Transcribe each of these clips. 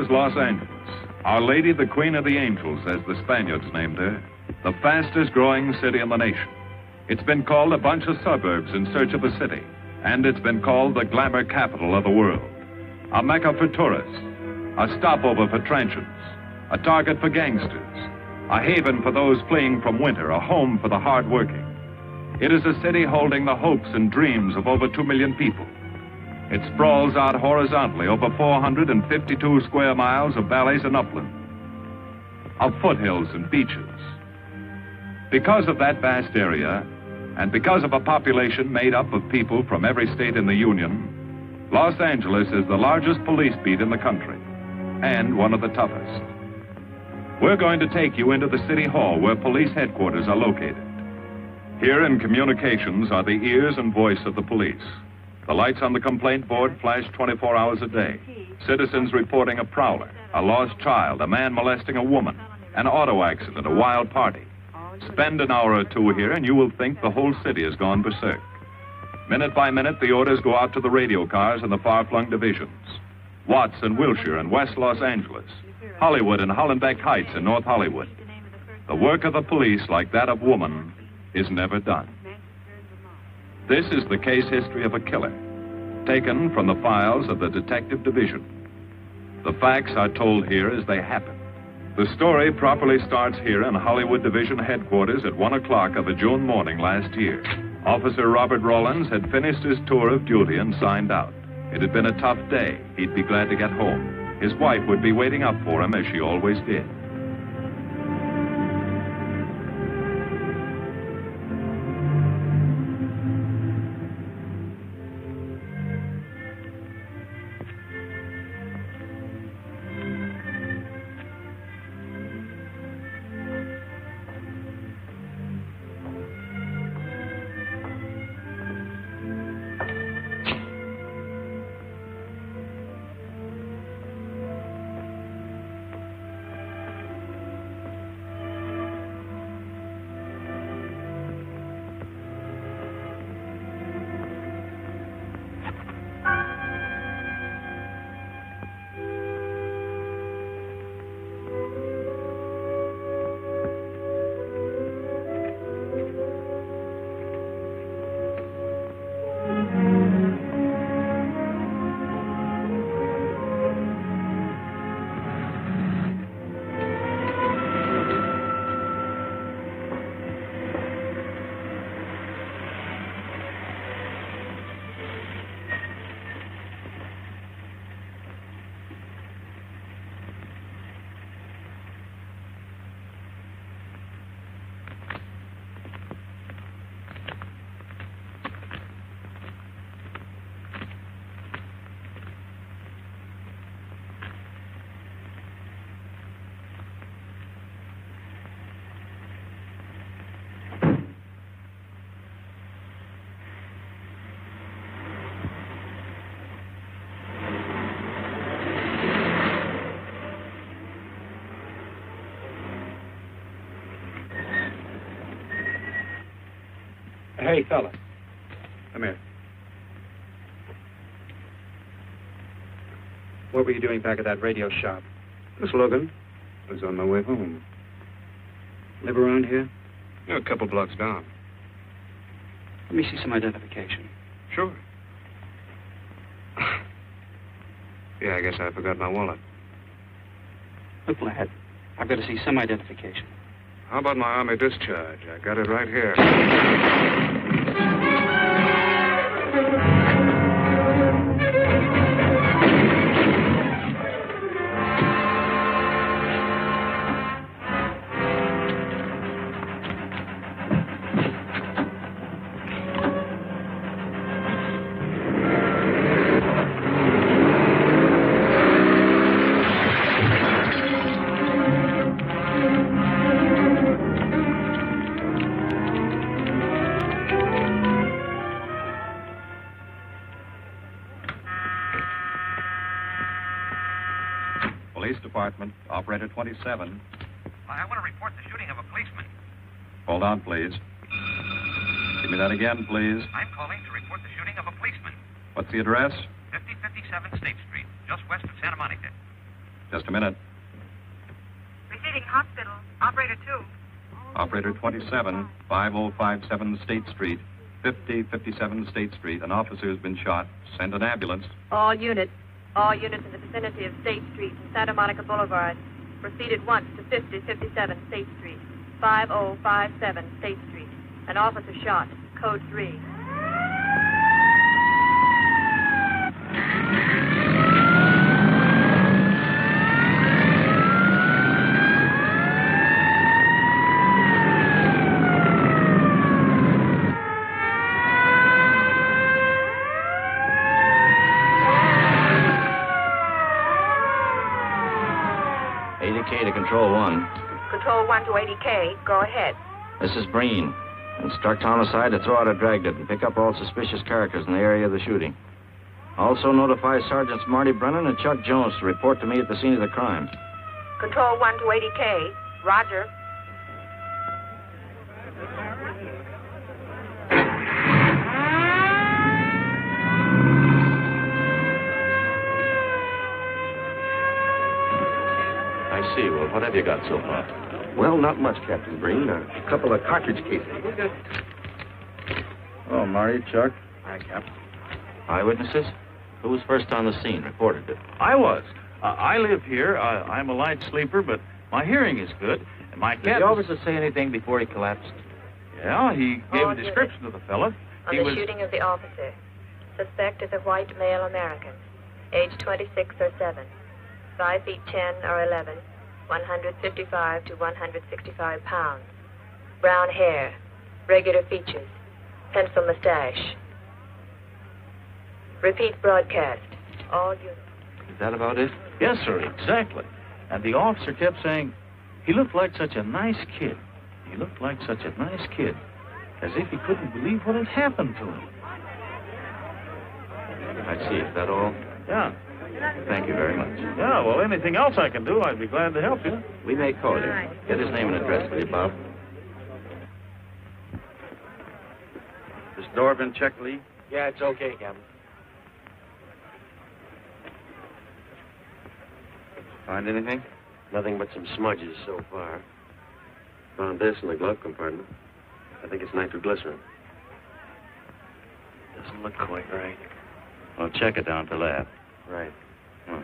is Los Angeles. Our Lady, the Queen of the Angels, as the Spaniards named her, the fastest growing city in the nation. It's been called a bunch of suburbs in search of a city, and it's been called the glamour capital of the world. A mecca for tourists, a stopover for transients, a target for gangsters, a haven for those fleeing from winter, a home for the hard-working. It is a city holding the hopes and dreams of over 2 million people. It sprawls out horizontally over 452 square miles of valleys and upland, of foothills and beaches. Because of that vast area, and because of a population made up of people from every state in the Union, Los Angeles is the largest police beat in the country, and one of the toughest. We're going to take you into the city hall where police headquarters are located. Here in communications are the ears and voice of the police. The lights on the complaint board flash 24 hours a day. Citizens reporting a prowler, a lost child, a man molesting a woman, an auto accident, a wild party. Spend an hour or two here and you will think the whole city has gone berserk. Minute by minute, the orders go out to the radio cars in the far-flung divisions. Watts and Wilshire and West Los Angeles. Hollywood and Hollenbeck Heights in North Hollywood. The work of the police, like that of woman, is never done. This is the case history of a killer, taken from the files of the Detective Division. The facts are told here as they happen. The story properly starts here in Hollywood Division headquarters at 1 o'clock of a June morning last year. Officer Robert Rollins had finished his tour of duty and signed out. It had been a tough day. He'd be glad to get home. His wife would be waiting up for him as she always did. Hey, fella. Come here. What were you doing back at that radio shop? Just looking. I was on my way home. Live around here? Yeah, a couple blocks down. Let me see some identification. Sure. Yeah, I guess I forgot my wallet. Look, lad, I've got to see some identification. How about my Army discharge? I got it right here. Police Department, Operator 27. I want to report the shooting of a policeman. Hold on, please. Give me that again, please. I'm calling to report the shooting of a policeman. What's the address? 5057 State Street, just west of Santa Monica. Just a minute. Receiving hospital. Operator 2. Operator 27, 5057 State Street, 5057 State Street. An officer has been shot. Send an ambulance. All units in the vicinity of State Street and Santa Monica Boulevard. Proceed at once to 5057 State Street, 5057 State Street. An officer shot. Code 3. To Control 1. Control 1 to 80K. Go ahead. This is Breen. Instruct homicide to throw out a dragnet and pick up all suspicious characters in the area of the shooting. Also notify Sergeants Marty Brennan and Chuck Jones to report to me at the scene of the crime. Control 1 to 80K. Roger. I see. Well, what have you got so far? Well, not much, Captain Breen. A couple of cartridge cases. Oh, Marty, Chuck. Hi, Cap. Eyewitnesses? Who was first on the scene? Reported it. I was. I live here. I'm a light sleeper, but my hearing is good. And my Did cat... the officer say anything before he collapsed? Yeah, he gave a description of the fella. On the shooting of the officer. Suspect is a white male American. Age 26 or 7. 5 feet 10 or 11. 155 to 165 pounds. Brown hair. Regular features. Pencil mustache. Repeat broadcast. All units. Is that about it? Yes, sir, exactly. And the officer kept saying, he looked like such a nice kid. He looked like such a nice kid. As if he couldn't believe what had happened to him. I see. Is that all? Yeah. Thank you very much. Yeah, well, anything else I can do, I'd be glad to help you. We may call you. Get his name and address, will you, Bob? This door been checked, Lee? Yeah, it's okay, Captain. Find anything? Nothing but some smudges so far. Found this in the glove compartment. I think it's nitroglycerin. Doesn't look quite right. Well, check it down to lab. Right. Hmm.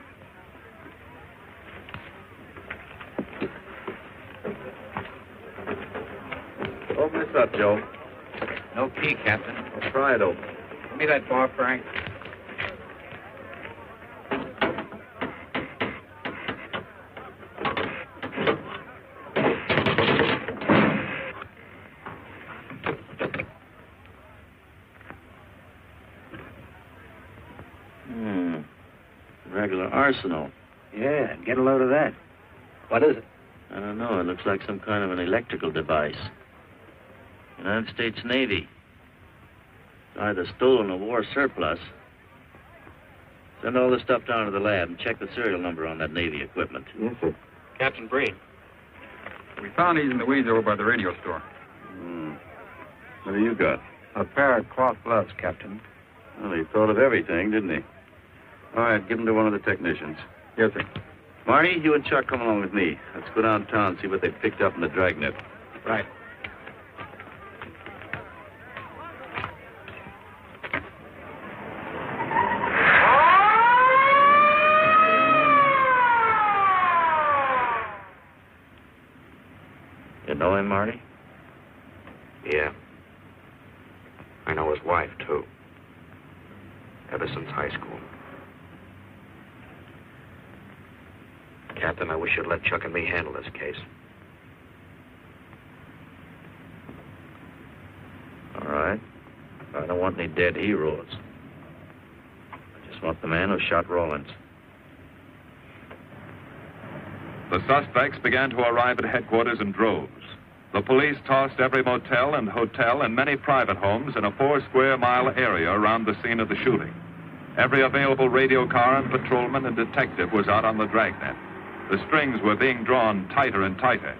Open this up, Joe. No key, Captain. I'll try it open. Give me that bar, Frank. Regular arsenal. Yeah, get a load of that. What is it? I don't know. It looks like some kind of an electrical device. United States Navy. Either stolen or war surplus. Send all this stuff down to the lab and check the serial number on that Navy equipment. Yes, sir. Captain Breen. We found these in the weeds over by the radio store. What have you got? A pair of cloth gloves, Captain. Well, he thought of everything, didn't he? All right, give them to one of the technicians. Yes, sir. Marty, you and Chuck come along with me. Let's go downtown and see what they've picked up in the dragnet. Right. You know him, Marty? Yeah. I know his wife, too. Ever since high school. Captain, I wish you'd let Chuck and me handle this case. All right. I don't want any dead heroes. I just want the man who shot Rawlins. The suspects began to arrive at headquarters in droves. The police tossed every motel and hotel and many private homes in a 4-square-mile area around the scene of the shooting. Every available radio car and patrolman and detective was out on the dragnet. The strings were being drawn tighter and tighter.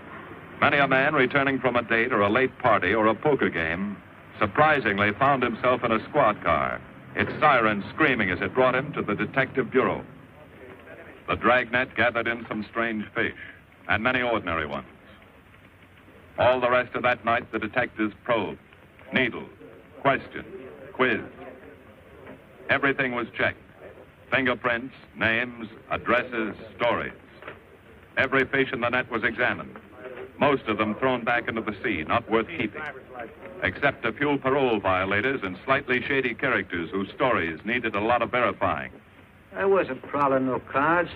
Many a man returning from a date or a late party or a poker game surprisingly found himself in a squad car, its siren screaming as it brought him to the detective bureau. The dragnet gathered in some strange fish, and many ordinary ones. All the rest of that night, the detectives probed, needled, questioned, quizzed. Everything was checked. Fingerprints, names, addresses, stories. Every fish in the net was examined. Most of them thrown back into the sea, not worth keeping. Except a few parole violators and slightly shady characters whose stories needed a lot of verifying. I wasn't prowling no cars.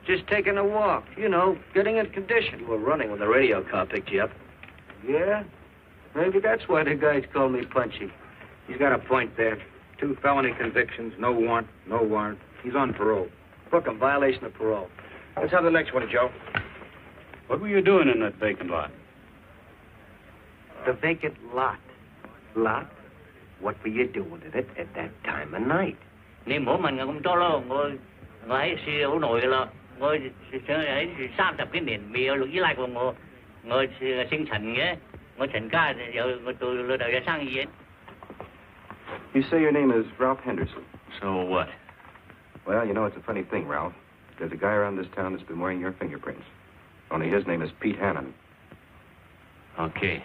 Just taking a walk, you know, getting in condition. You were running when the radio car picked you up. Yeah? Maybe that's why the guys call me Punchy. He's got a point there. 2 felony convictions, no warrant, no warrant. He's on parole. Book him, violation of parole. Let's have the next one, Joe. What were you doing in that vacant lot? The vacant lot. Lot? What were you doing in it at that time of night? Niệm của mình cũng cho lo ngồi ấy siêu nổi là ngồi ấy 30 cái年 vì lúc ý lại của ngồi sinh thành nhé ngồi thành ca giờ tôi lừa đảo sang gì. You say your name is Ralph Henderson. So what? Well, you know, it's a funny thing, Ralph. There's a guy around this town that's been wearing your fingerprints. Only his name is Pete Hannon. Okay.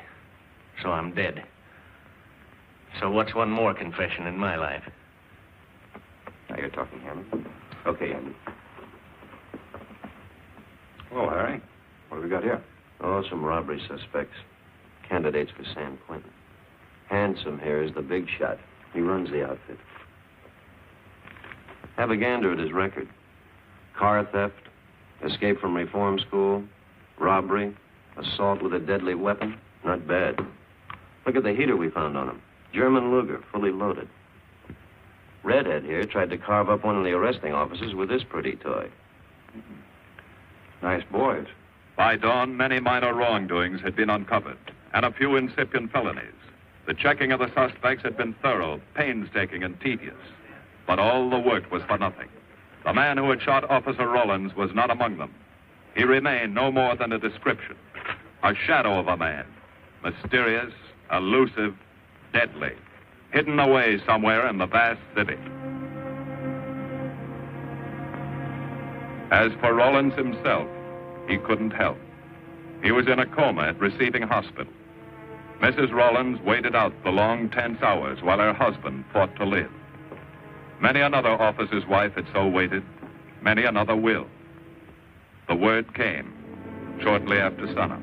So I'm dead. So what's one more confession in my life? Now you're talking, Hammond. Okay, Hammond. Oh, Larry. What have we got here? Oh, some robbery suspects. Candidates for San Quentin. Handsome here is the big shot. He runs the outfit. Have a gander at his record. Car theft, escape from reform school, robbery, assault with a deadly weapon. Not bad. Look at the heater we found on him. German Luger, fully loaded. Redhead here tried to carve up one of the arresting officers with this pretty toy. Nice boys. By dawn, many minor wrongdoings had been uncovered, and a few incipient felonies. The checking of the suspects had been thorough, painstaking, and tedious. But all the work was for nothing. The man who had shot Officer Rollins was not among them. He remained no more than a description, a shadow of a man, mysterious, elusive, deadly, hidden away somewhere in the vast city. As for Rollins himself, he couldn't help. He was in a coma at receiving hospital. Mrs. Rollins waited out the long, tense hours while her husband fought to live. Many another officer's wife had so waited. Many another will. The word came shortly after sunup.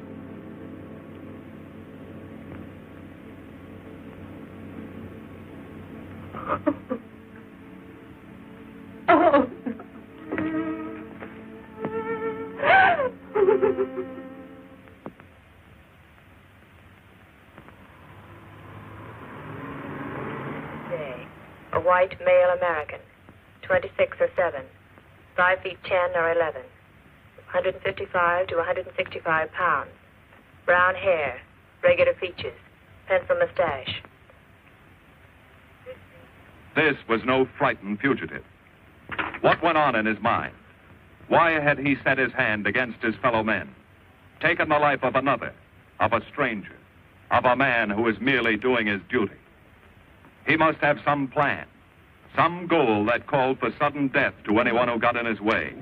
Oh. Day. A white male American, 26 or 7, 5 feet 10 or 11, 155 to 165 pounds, brown hair, regular features, pencil mustache. This was no frightened fugitive. What went on in his mind? Why had he set his hand against his fellow men, taken the life of another, of a stranger, of a man who was merely doing his duty? He must have some plan, some goal that called for sudden death to anyone who got in his way.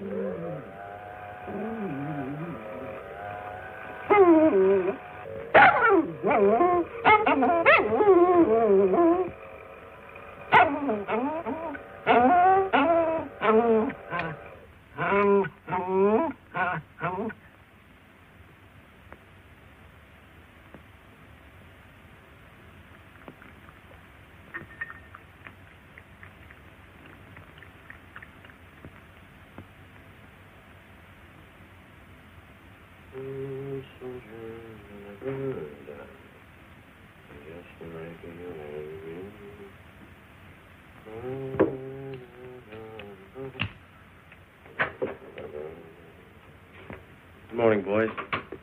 Good morning, boys.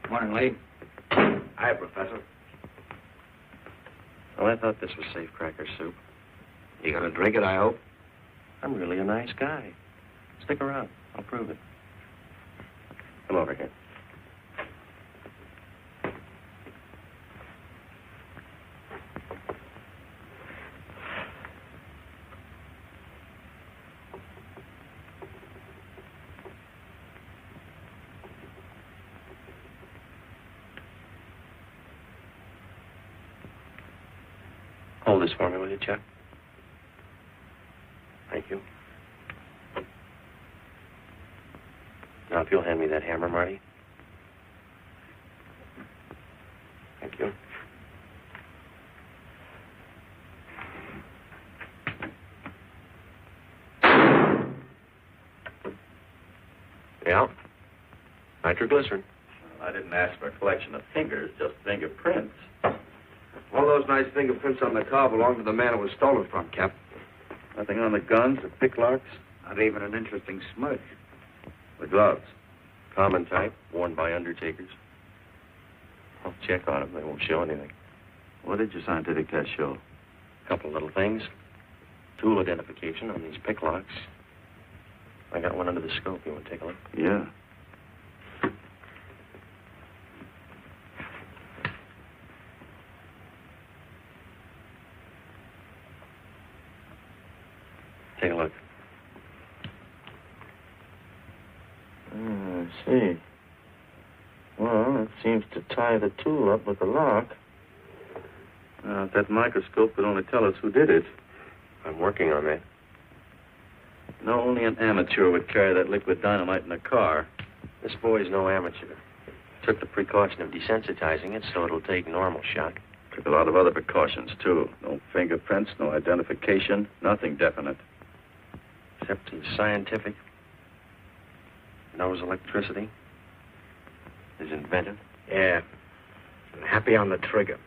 Morning, Lee. Hi, Professor. Well, I thought this was safe cracker soup. You gonna drink it, I hope? I'm really a nice guy. Stick around. I'll prove it. Come over here. Hold this for me, will you, Chuck? Thank you. Now, if you'll hand me that hammer, Marty. Thank you. Yeah. Nitroglycerin. I didn't ask for a collection of fingers, just fingerprints. All those nice fingerprints on the car belong to the man it was stolen from, Cap. Nothing on the guns or picklocks? Not even an interesting smudge. The gloves. Common type, worn by undertakers. I'll check on them. They won't show anything. What did your scientific test show? A couple of little things. Tool identification on these picklocks. I got one under the scope. You want to take a look? Yeah. Take a look. I see. Well, it seems to tie the tool up with the lock. If that microscope could only tell us who did it. I'm working on that. No, only an amateur would carry that liquid dynamite in a car. This boy's no amateur. Took the precaution of desensitizing it so it'll take normal shock. Took a lot of other precautions, too. No fingerprints, no identification, nothing definite. Except he's scientific. Knows electricity. Is inventive. Yeah. And happy on the trigger.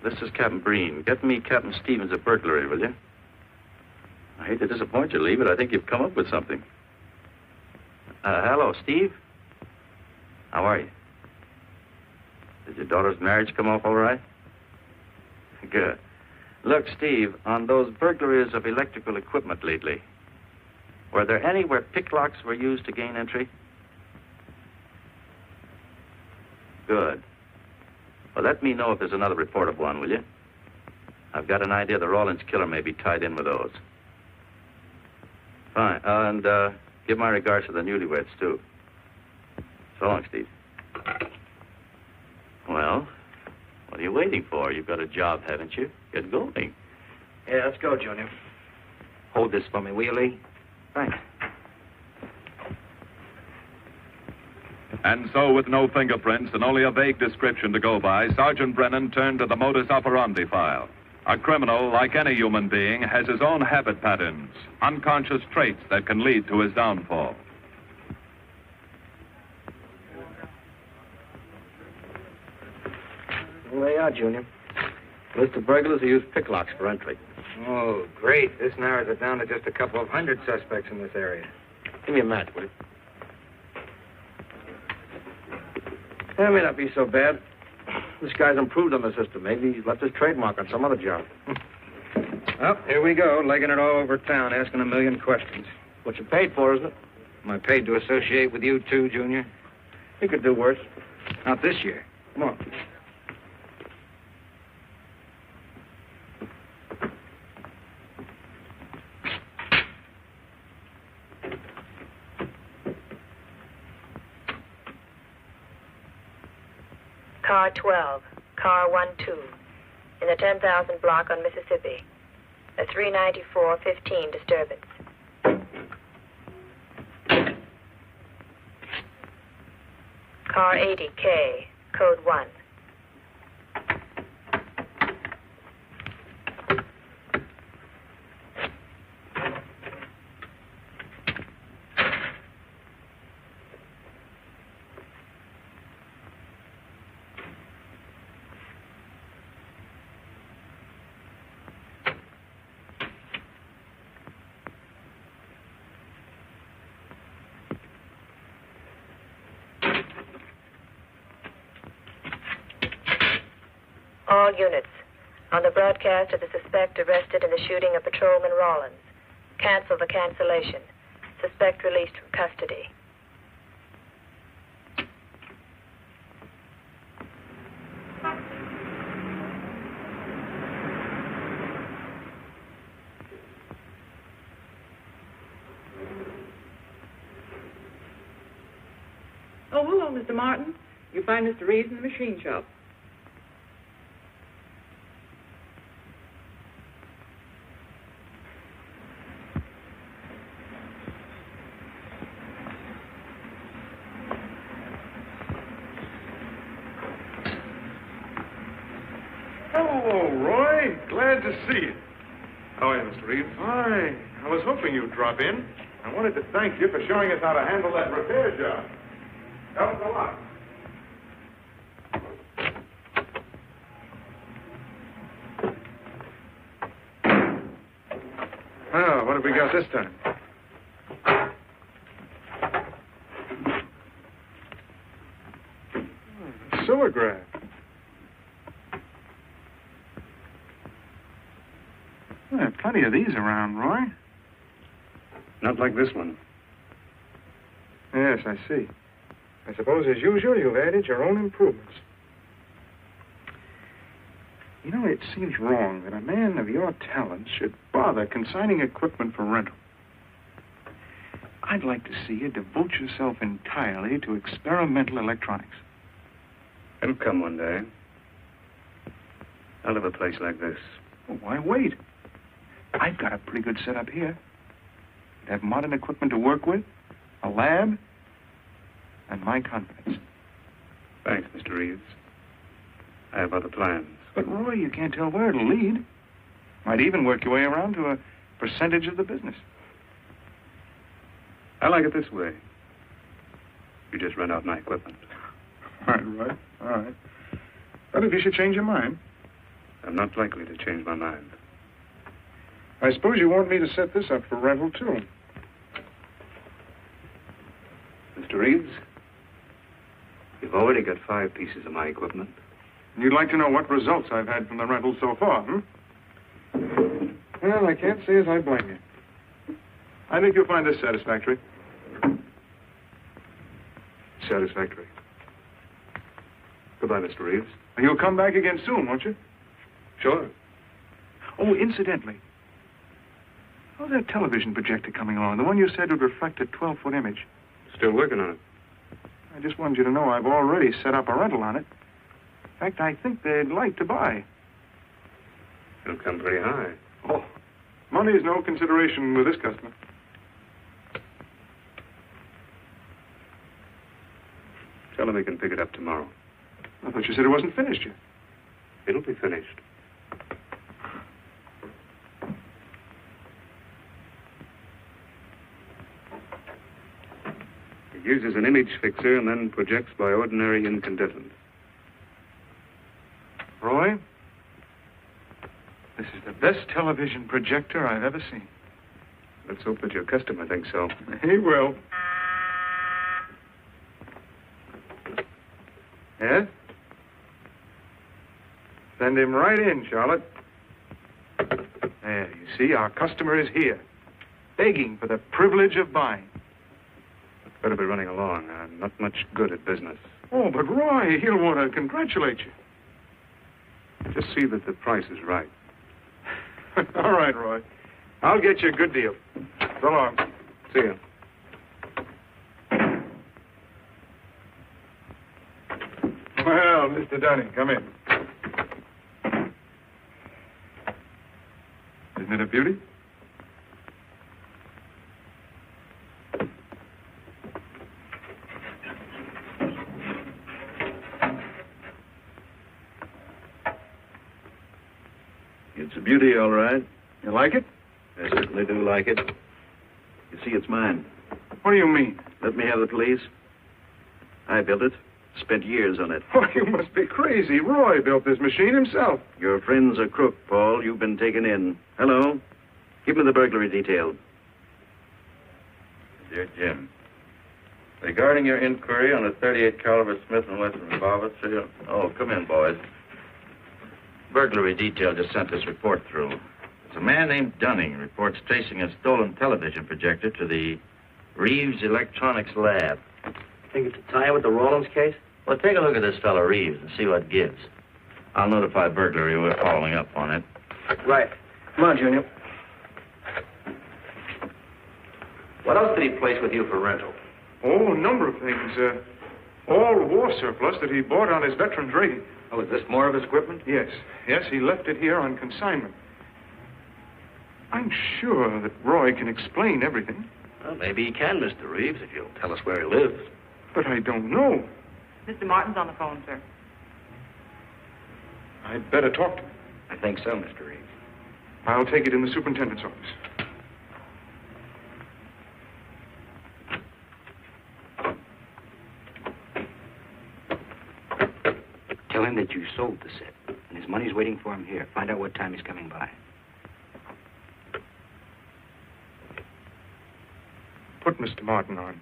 This is Captain Breen. Get me Captain Stevens a burglary, will you? I hate to disappoint you, Lee, but I think you've come up with something. Hello, Steve. How are you? Did your daughter's marriage come off all right? Good. Look, Steve, on those burglaries of electrical equipment lately, were there any where picklocks were used to gain entry? Good. Well, let me know if there's another report of one, will you? I've got an idea the Rawlins killer may be tied in with those. Fine. And give my regards to the newlyweds, too. So long, Steve. Well, what are you waiting for? You've got a job, haven't you? Get going. Yeah, let's go, Junior. Hold this for me, will you, Lee? Thanks. And so, with no fingerprints and only a vague description to go by, Sergeant Brennan turned to the modus operandi file. A criminal, like any human being, has his own habit patterns, unconscious traits that can lead to his downfall. Well, there you are, Junior. List of burglars who use picklocks for entry. Oh, great. This narrows it down to just a couple of hundred suspects in this area. Give me a match, will you? That may not be so bad. This guy's improved on the system. Maybe he's left his trademark on some other job. Well, here we go, legging it all over town, asking a million questions. What you paid for, isn't it? Am I paid to associate with you, too, Junior? You could do worse. Not this year. Come on. Car 12, car 12, in the 10,000 block on Mississippi. A 394-15 disturbance. Car 80K, code 1. All units. On the broadcast of the suspect arrested in the shooting of Patrolman Rawlins. Cancel the cancellation. Suspect released from custody. Oh, hello, Mr. Martin. You find Mr. Reeves in the machine shop. Hello, Roy. Glad to see you. How are you, Mr. Reeves? Hi. I was hoping you'd drop in. I wanted to thank you for showing us how to handle that repair job. Helped a lot. Oh, what have we got this time? Sewer graph. There are plenty of these around, Roy. Not like this one. Yes, I see. I suppose, as usual, you've added your own improvements. You know, it seems wrong that a man of your talents should bother consigning equipment for rental. I'd like to see you devote yourself entirely to experimental electronics. It'll come one day. I'll have a place like this. Well, why wait? I've got a pretty good setup here. You'd have modern equipment to work with, a lab, and my confidence. Thanks, Mr. Reeves. I have other plans. But, Roy, you can't tell where it'll lead. Might even work your way around to a percentage of the business. I like it this way. You just rent out my equipment. All right. All right. But if you should change your mind. I'm not likely to change my mind. I suppose you want me to set this up for rental, too. Mr. Reeves, you've already got 5 pieces of my equipment. You'd like to know what results I've had from the rental so far, Well, I can't say as I blame you. I think you'll find this satisfactory. Satisfactory. Goodbye, Mr. Reeves. You'll come back again soon, won't you? Sure. Oh, incidentally, how's that television projector coming along? The one you said would reflect a 12-foot image. Still working on it. I just wanted you to know I've already set up a rental on it. In fact, I think they'd like to buy. It'll come pretty high. Oh, money is no consideration with this customer. Tell him he can pick it up tomorrow. I thought you said it wasn't finished yet. It'll be finished. It uses an image fixer and then projects by ordinary incandescent. Roy, this is the best television projector I've ever seen. Let's hope that your customer thinks so. He will. Yes? Send him right in, Charlotte. There, you see, our customer is here, begging for the privilege of buying. Better be running along. I'm not much good at business. Oh, but Roy, he'll want to congratulate you. Just see that the price is right. All right, Roy. I'll get you a good deal. So long. See you. Well, Mr. Dunning, come in. Isn't it a beauty? It's a beauty, all right. You like it? I certainly do like it. You see, it's mine. What do you mean? Let me have the police. I built it. Spent years on it. Oh, you must be crazy. Roy built this machine himself. Your friend's a crook, Paul. You've been taken in. Hello? Give me the burglary detail. Dear Jim, regarding your inquiry on a .38 caliber Smith & Wesson revolver, sir. Oh, come in, boys. Burglary detail just sent this report through. It's a man named Dunning reports tracing a stolen television projector to the Reeves Electronics Lab. Think it's a tie with the Rawlins case? Well, take a look at this fellow Reeves and see what gives. I'll notify burglary we're following up on it. Right. Come on, Junior. What else did he place with you for rental? Oh, a number of things. All war surplus that he bought on his veterans rating. Oh, is this more of his equipment? Yes. Yes, he left it here on consignment. I'm sure that Roy can explain everything. Well, maybe he can, Mr. Reeves, if you'll tell us where he lives. But I don't know. Mr. Martin's on the phone, sir. I'd better talk to him. I think so, Mr. Reeves. I'll take it in the superintendent's office. Tell him that you sold the set, and his money's waiting for him here. Find out what time he's coming by. Put Mr. Martin on.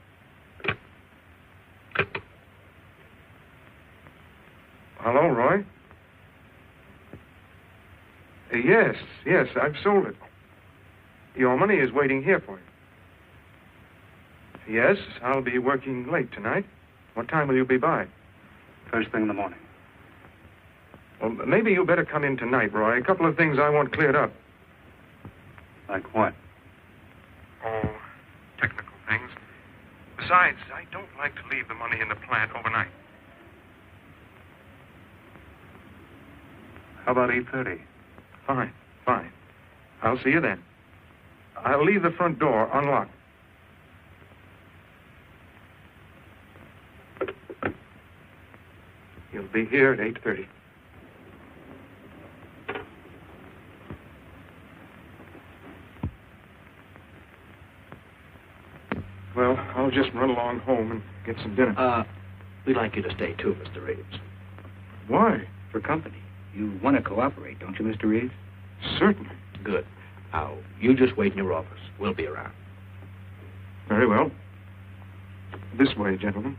Hello, Roy? Yes, I've sold it. Your money is waiting here for you. Yes, I'll be working late tonight. What time will you be by? First thing in the morning. Well, maybe you better come in tonight, Roy. A couple of things I want cleared up. Like what? Oh, technical things. Besides, I don't like to leave the money in the plant overnight. How about 8:30? Fine. I'll see you then. I'll leave the front door unlocked. You'll be here at 8:30. Well, I'll just run along home and get some dinner. We'd like you to stay too, Mr. Reeves. Why? For company. You want to cooperate, don't you, Mr. Reeves? Certainly. Good. Now, you just wait in your office. We'll be around. Very well. This way, gentlemen.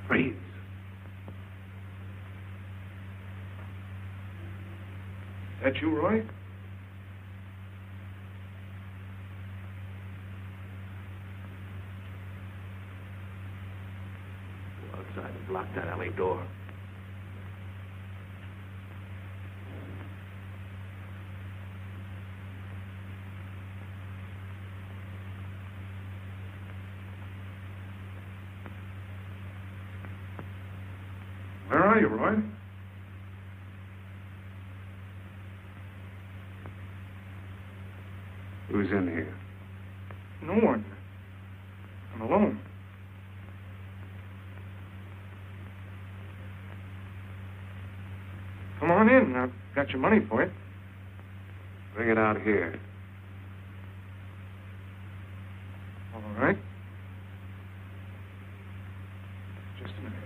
Reeves. That you, Roy? Go outside and block that alley door. Where are you, Roy? Who's in here? No one. I'm alone. Come on in. I've got your money for it. Bring it out here. All right. Just a minute.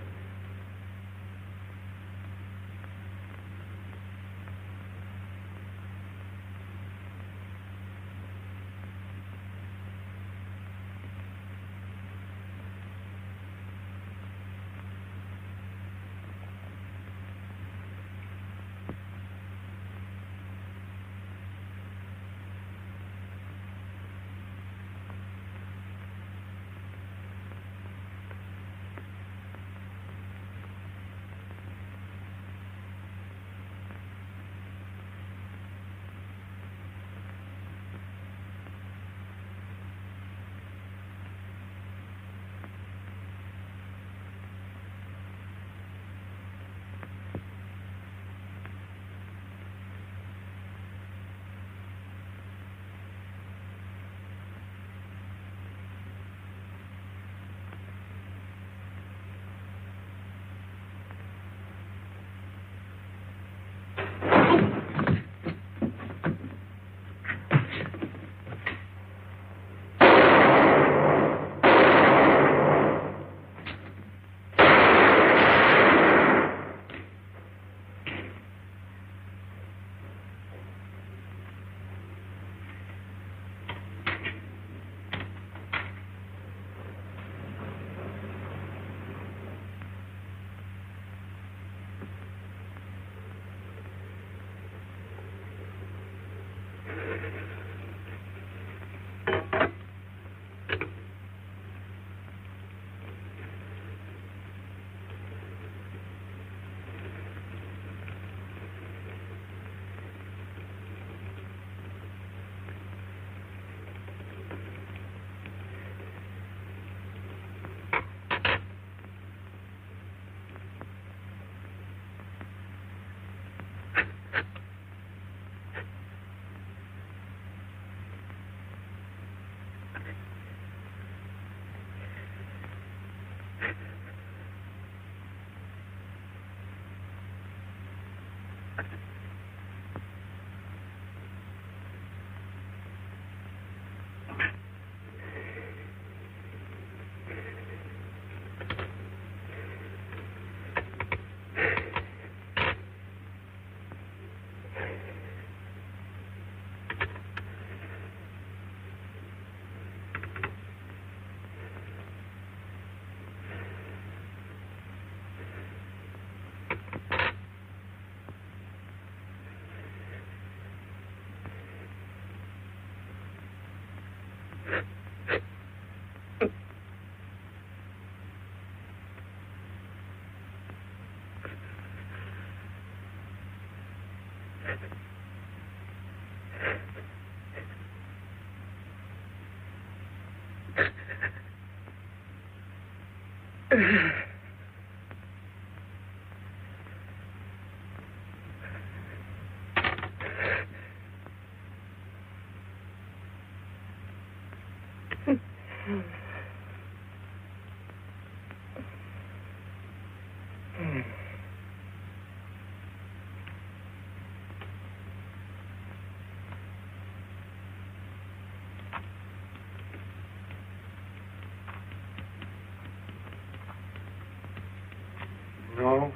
No.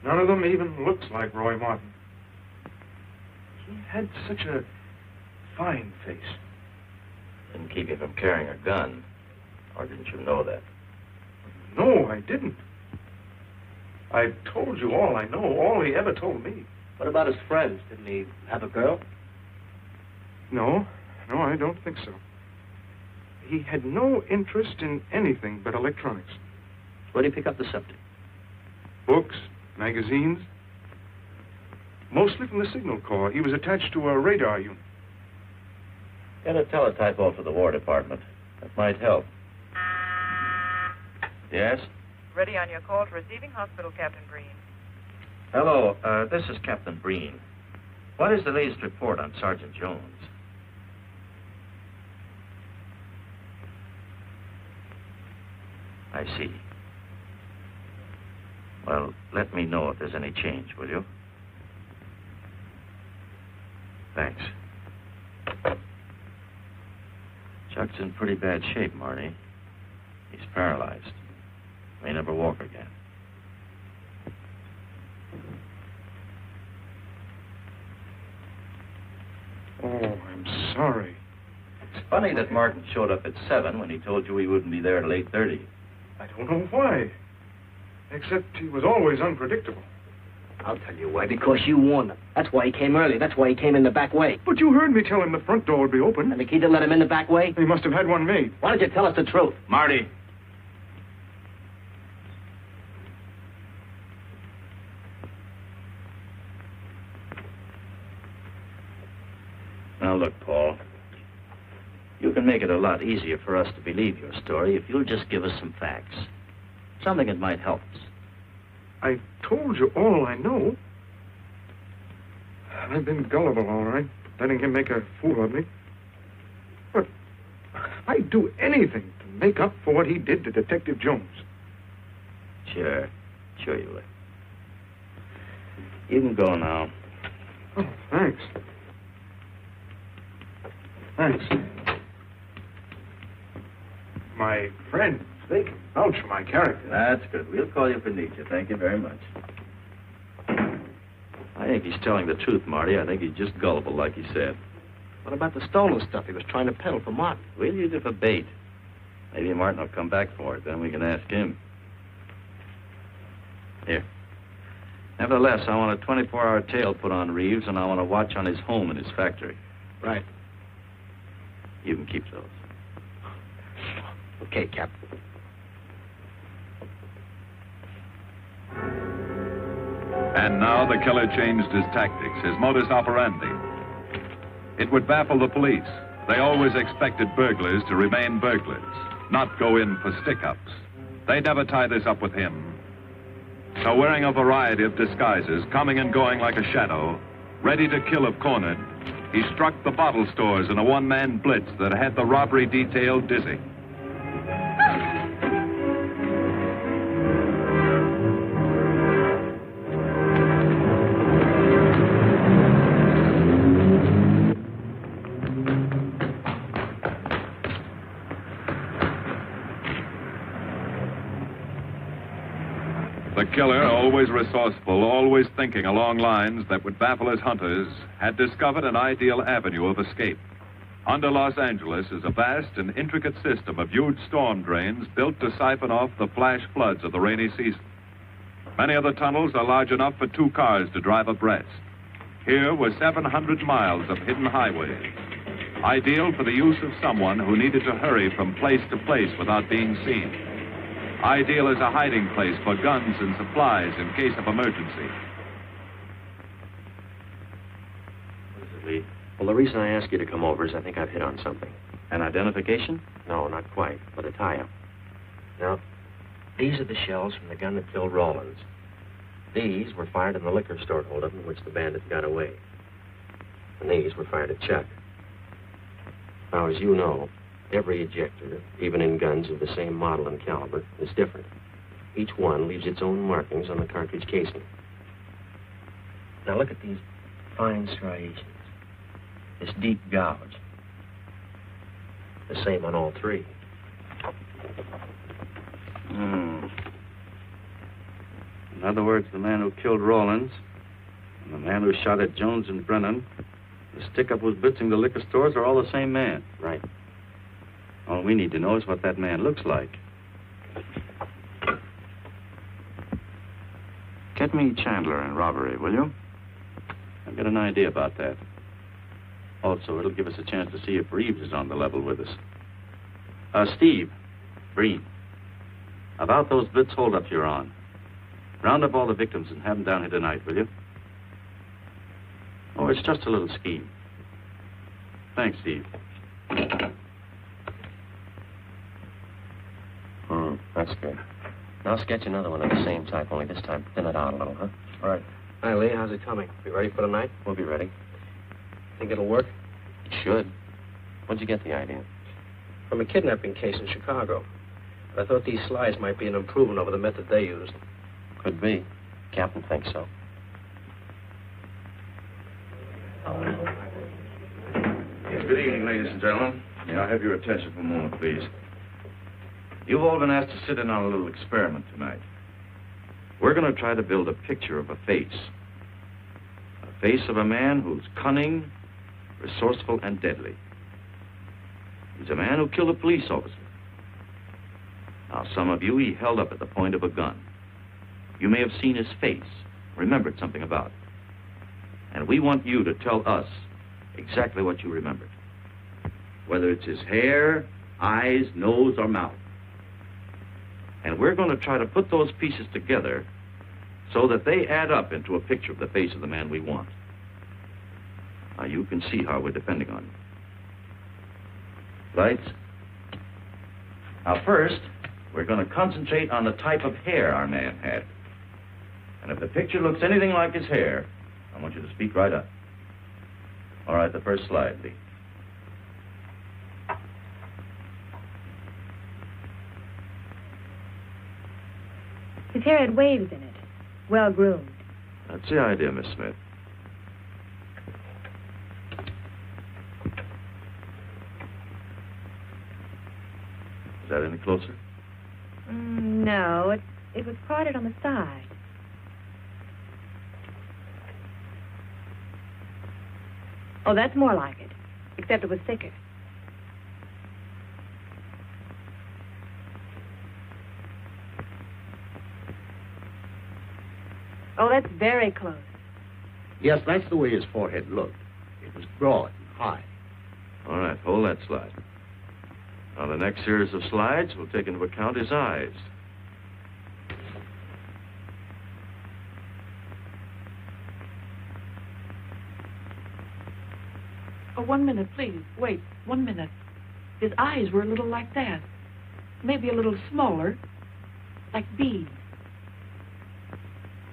None of them even looks like Roy Martin. He had such a fine face. Didn't keep you from carrying a gun. Or didn't you know that? No, I didn't. I've told you all I know, all he ever told me. What about his friends? Didn't he have a girl? No, I don't think so. He had no interest in anything but electronics. Where did he pick up the subject? Books, magazines. Mostly from the Signal Corps. He was attached to a radar unit. Get a teletype off to the War Department. That might help. Yes? Ready on your call to receiving hospital, Captain Breen. Hello, this is Captain Breen. What is the latest report on Sergeant Jones? I see. Well, let me know if there's any change, will you? Thanks. Chuck's in pretty bad shape, Marty. He's paralyzed. May never walk again. Oh, I'm sorry. It's funny that Martin showed up at 7 when he told you he wouldn't be there till 8:30. I don't know why. Except he was always unpredictable. I'll tell you why. Because you warned him. That's why he came early. That's why he came in the back way. But you heard me tell him the front door would be open. And the key to let him in the back way? He must have had one made. Why don't you tell us the truth? Marty! Now, look, Paul. You can make it a lot easier for us to believe your story if you'll just give us some facts. Something that might help us. I told you all I know. I've been gullible, all right, letting him make a fool of me. But I'd do anything to make up for what he did to Detective Jones. Sure you would. You can go now. Oh, thanks. Thanks. My friend, they can vouch for my character. That's good. We'll call you if we need you. Thank you very much. I think he's telling the truth, Marty. I think he's just gullible, like he said. What about the stolen stuff he was trying to peddle for Martin? We'll use it for bait. Maybe Martin will come back for it. Then we can ask him. Here. Nevertheless, I want a 24-hour tail put on Reeves, and I want a watch on his home and his factory. Right. You can keep those. Okay, Captain. And now the killer changed his tactics, his modus operandi. It would baffle the police. They always expected burglars to remain burglars, not go in for stick-ups. They'd never tie this up with him. So wearing a variety of disguises, coming and going like a shadow, ready to kill if cornered, he struck the bottle stores in a one-man blitz that had the robbery detail dizzy. The killer, always resourceful, always thinking along lines that would baffle his hunters, had discovered an ideal avenue of escape. Under Los Angeles is a vast and intricate system of huge storm drains built to siphon off the flash floods of the rainy season. Many of the tunnels are large enough for 2 cars to drive abreast. Here were 700 miles of hidden highways. Ideal for the use of someone who needed to hurry from place to place without being seen. Ideal as a hiding place for guns and supplies in case of emergency. What is it, Lee? Well, the reason I asked you to come over is I think I've hit on something. An identification? No, not quite, but a tie-up. Now, these are the shells from the gun that killed Rawlins. These were fired in the liquor store holdup in which the bandit got away. And these were fired at Chuck. Now, as you know, every ejector, even in guns of the same model and caliber, is different. Each one leaves its own markings on the cartridge casing. Now, look at these fine striations. This deep gouge. The same on all three. In other words, the man who killed Rawlins and the man who shot at Jones and Brennan, the stick-up who's blitzing the liquor stores are all the same man. Right. All we need to know is what that man looks like. Get me Chandler in robbery, will you? I've got an idea about that. Also, it'll give us a chance to see if Reeves is on the level with us. Steve, Breen, about those blitz holdups you're on. Round up all the victims and have them down here tonight, will you? Oh, it's just a little scheme. Thanks, Steve. That's good. Now I'll sketch another one of the same type, only this time thin it out a little, huh? All right. Hi, Lee. How's it coming? We ready for the night? We'll be ready. Think it'll work? It should. Where'd you get the idea? From a kidnapping case in Chicago. I thought these slides might be an improvement over the method they used. Could be. Captain thinks so. Yes, good evening, ladies and gentlemen. May I have your attention for a moment, please? You've all been asked to sit in on a little experiment tonight. We're going to try to build a picture of a face. A face of a man who's cunning, resourceful, and deadly. He's a man who killed a police officer. Now, some of you he held up at the point of a gun. You may have seen his face, remembered something about it. And we want you to tell us exactly what you remembered. Whether it's his hair, eyes, nose, or mouth. And we're going to try to put those pieces together so that they add up into a picture of the face of the man we want. Now, you can see how we're depending on you. Lights? Now, first, we're going to concentrate on the type of hair our man had. And if the picture looks anything like his hair, I want you to speak right up. All right, the first slide, Lee. His hair had waves in it, well groomed. That's the idea, Miss Smith. Is that any closer? No, it was parted on the side. Oh, that's more like it, except it was thicker. Oh, that's very close. Yes, that's the way his forehead looked. It was broad and high. All right, hold that slide. Now, the next series of slides will take into account his eyes. Oh, 1 minute, please. Wait, 1 minute. His eyes were a little like that. Maybe a little smaller, like beads.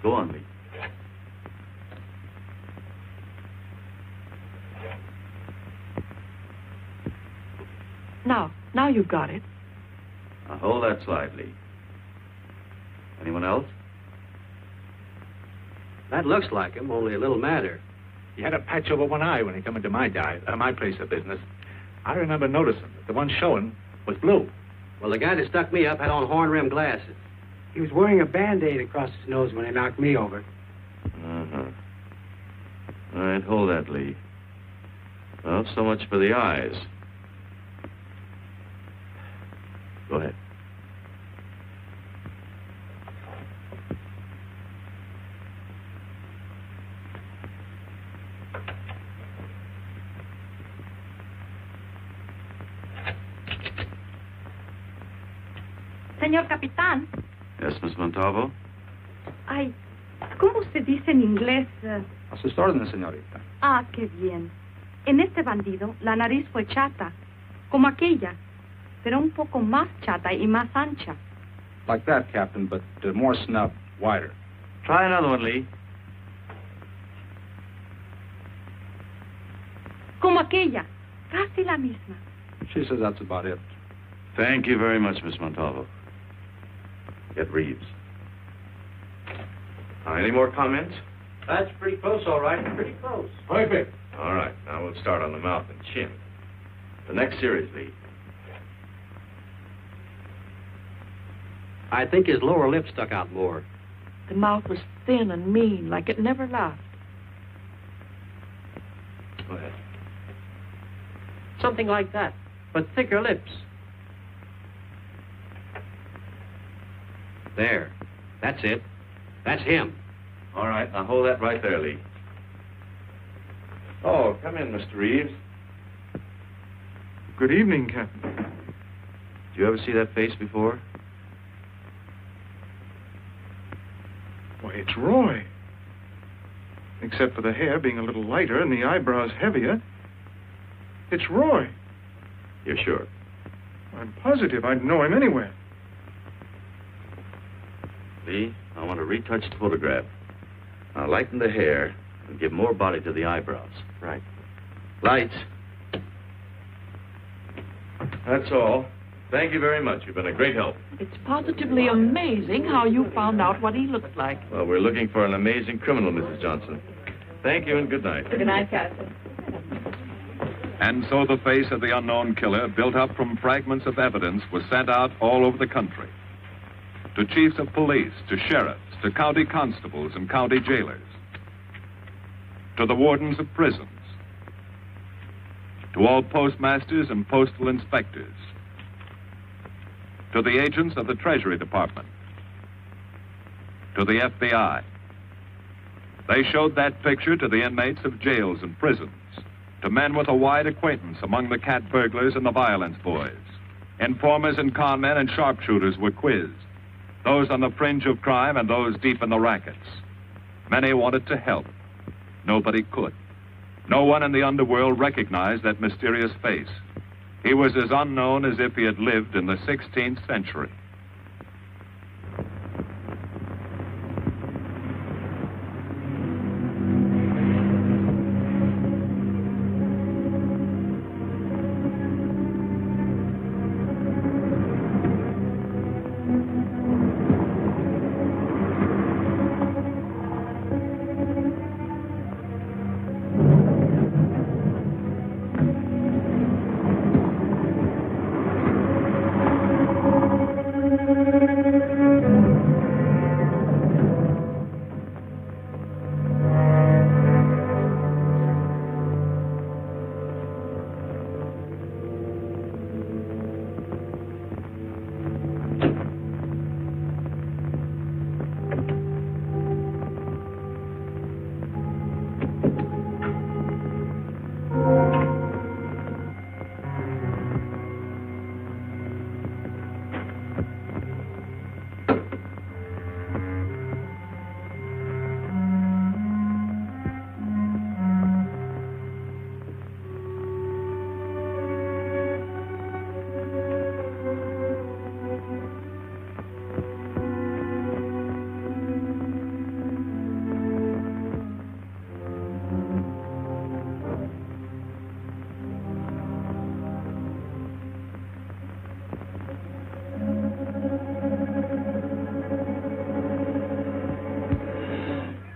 Go on, Lee. Now you've got it. Now, hold that slide, Lee. Anyone else? That looks like him, only a little madder. He had a patch over one eye when he come into my place of business. I remember noticing that the one showing was blue. Well, the guy that stuck me up had on horn-rimmed glasses. He was wearing a Band-Aid across his nose when he knocked me over. Uh-huh. All right, hold that, Lee. Well, so much for the eyes. Go ahead. Señor Capitán. Yes, Miss Montalvo? Ay, ¿cómo se dice en inglés? A sus órdenes, señorita. Ah, qué bien. En este bandido, la nariz fue chata, como aquella, pero un poco más chata y más ancha. Like that, Captain, but more snub, wider. Try another one, Lee. Como aquella, casi la misma. She says that's about it. Thank you very much, Miss Montalvo. Get Reeves. Any more comments? That's pretty close, all right. Pretty close. Perfect. All right, now we'll start on the mouth and chin. The next series, Lee. I think his lower lip stuck out more. The mouth was thin and mean, like it never laughed. Go ahead. Something like that, but thicker lips. There. That's it. That's him. All right, now hold that right there, Lee. Oh, come in, Mr. Reeves. Good evening, Captain. Did you ever see that face before? Why, it's Roy. Except for the hair being a little lighter and the eyebrows heavier. It's Roy. You're sure? I'm positive I'd know him anywhere. Lee, I want to retouch the photograph. Now lighten the hair and give more body to the eyebrows. Right. Lights. That's all. Thank you very much. You've been a great help. It's positively amazing how you found out what he looked like. Well, we're looking for an amazing criminal, Mrs. Johnson. Thank you and good night. Good night, Captain. And so the face of the unknown killer, built up from fragments of evidence, was sent out all over the country. To chiefs of police, to sheriffs, to county constables and county jailers, to the wardens of prisons, to all postmasters and postal inspectors, to the agents of the Treasury Department, to the FBI. They showed that picture to the inmates of jails and prisons, to men with a wide acquaintance among the cat burglars and the violence boys. Informers and con men and sharpshooters were quizzed, those on the fringe of crime and those deep in the rackets. Many wanted to help. Nobody could. No one in the underworld recognized that mysterious face. He was as unknown as if he had lived in the 16th century.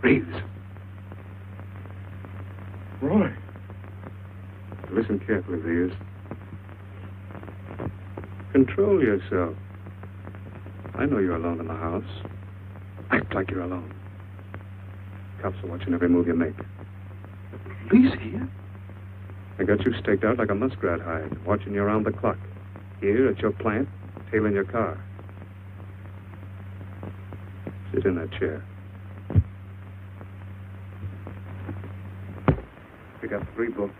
Reeves. Roy. Listen carefully, Reeves. Control yourself. I know you're alone in the house. Act like you're alone. Cops are watching every move you make. Police here? I got you staked out like a muskrat hide, watching you around the clock. Here at your plant, tailing your car. Sit in that chair. We got 3 books.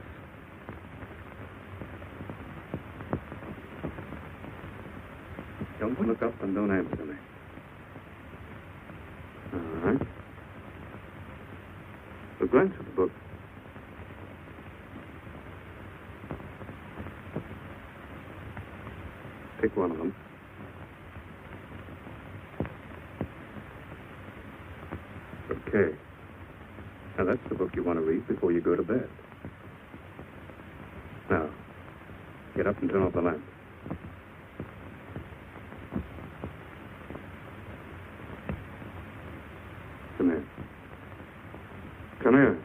Don't look up and don't answer me. All right. So glance at the book. Pick one of them. Okay. Now, that's the book you want to read before you go to bed. Now, get up and turn off the lamp. Come here. Come here.